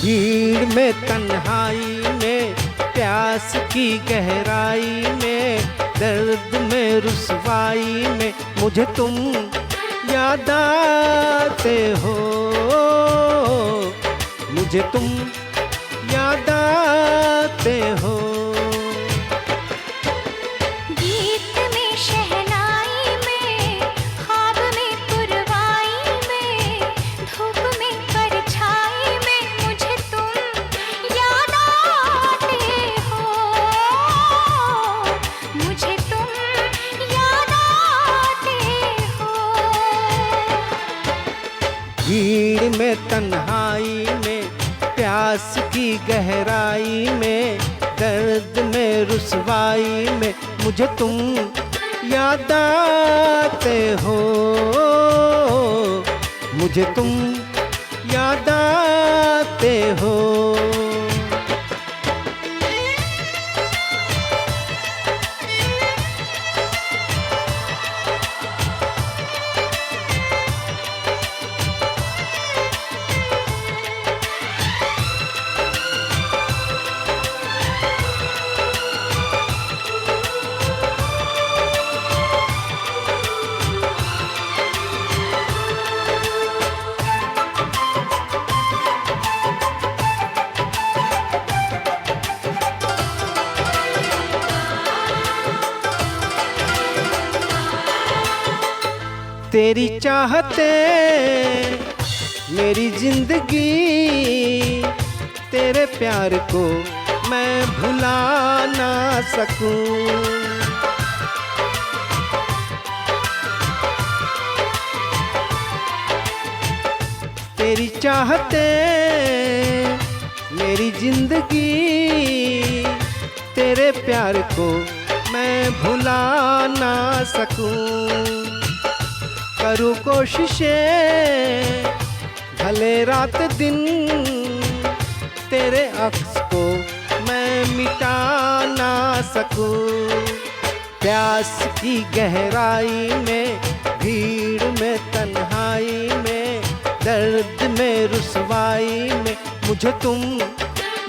भीड़ में तन्हाई में, प्यास की गहराई में, दर्द में रुसवाई में मुझे तुम याद आते हो, मुझे तुम याद आते हो। गीत में शहनाई में, ख्वाब में पुरवाई में, धूप में परछाई में मुझे तुम याद आते हो, मुझे तुम याद आते हो। भीड़ में तन्हाई में, प्यास की गहराई में, दर्द में रुसवाई में मुझे तुम याद आते हो, मुझे तुम याद आते हो। तेरी चाहते मेरी जिंदगी, तेरे प्यार को मैं भुला ना सकूं। तेरी चाहते मेरी जिंदगी, तेरे प्यार को मैं भुला ना सकूं। करूँ कोशिशें भले रात दिन, तेरे अक्स को मैं मिटा ना सकूं। प्यास की गहराई में, भीड़ में तन्हाई में, दर्द में रुसवाई में मुझे तुम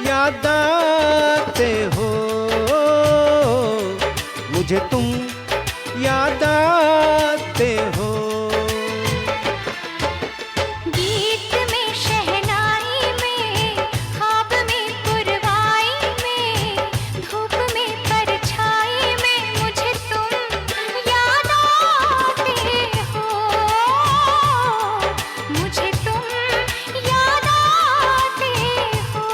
याद आते हो, मुझे तुम याद आते हो। गीत में शहनाई में, ख्वाब में पुरवाई में, धूप में परछाई में मुझे तुम याद आते हो, मुझे तुम याद आते हो।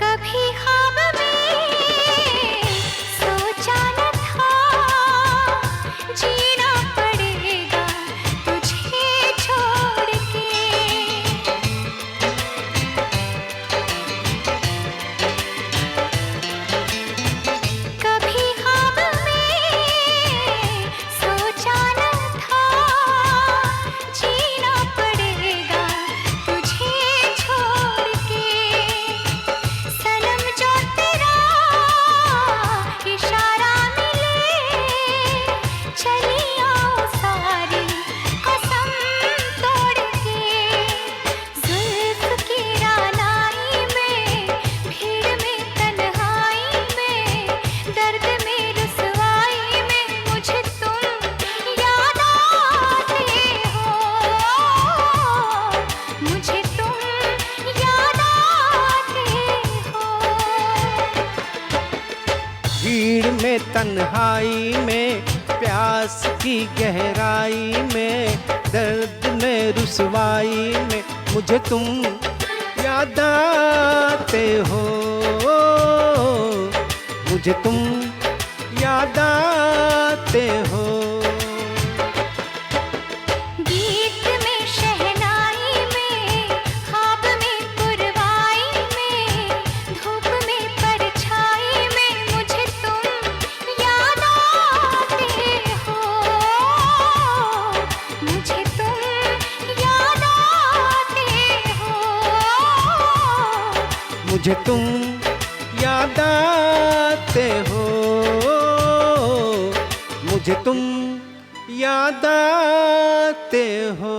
कभी ख्वाब में सोचा न था, जीना पड़ेगा तुझे छोड़ के। कभी ख्वाब में सोचा न था, जीना पड़ेगा तुझे छोड़ के। सनम जो तेरा इशारा मिले, चली आओ सारी कसम तोड़ के। जुल्फ की रानाई में, भीड़ में तन्हाई में, दर्द में रुसवाई में मुझे तुम याद आते हो, मुझे तुम याद आते हो। भीड़ में तन्हाई में, प्यास की गहराई में, दर्द में रुसवाई में मुझे तुम याद आते हो, मुझे तुम याद आते हो। गीत में शहनाई में, मुझे तुम याद आते हो, मुझे तुम याद आते हो।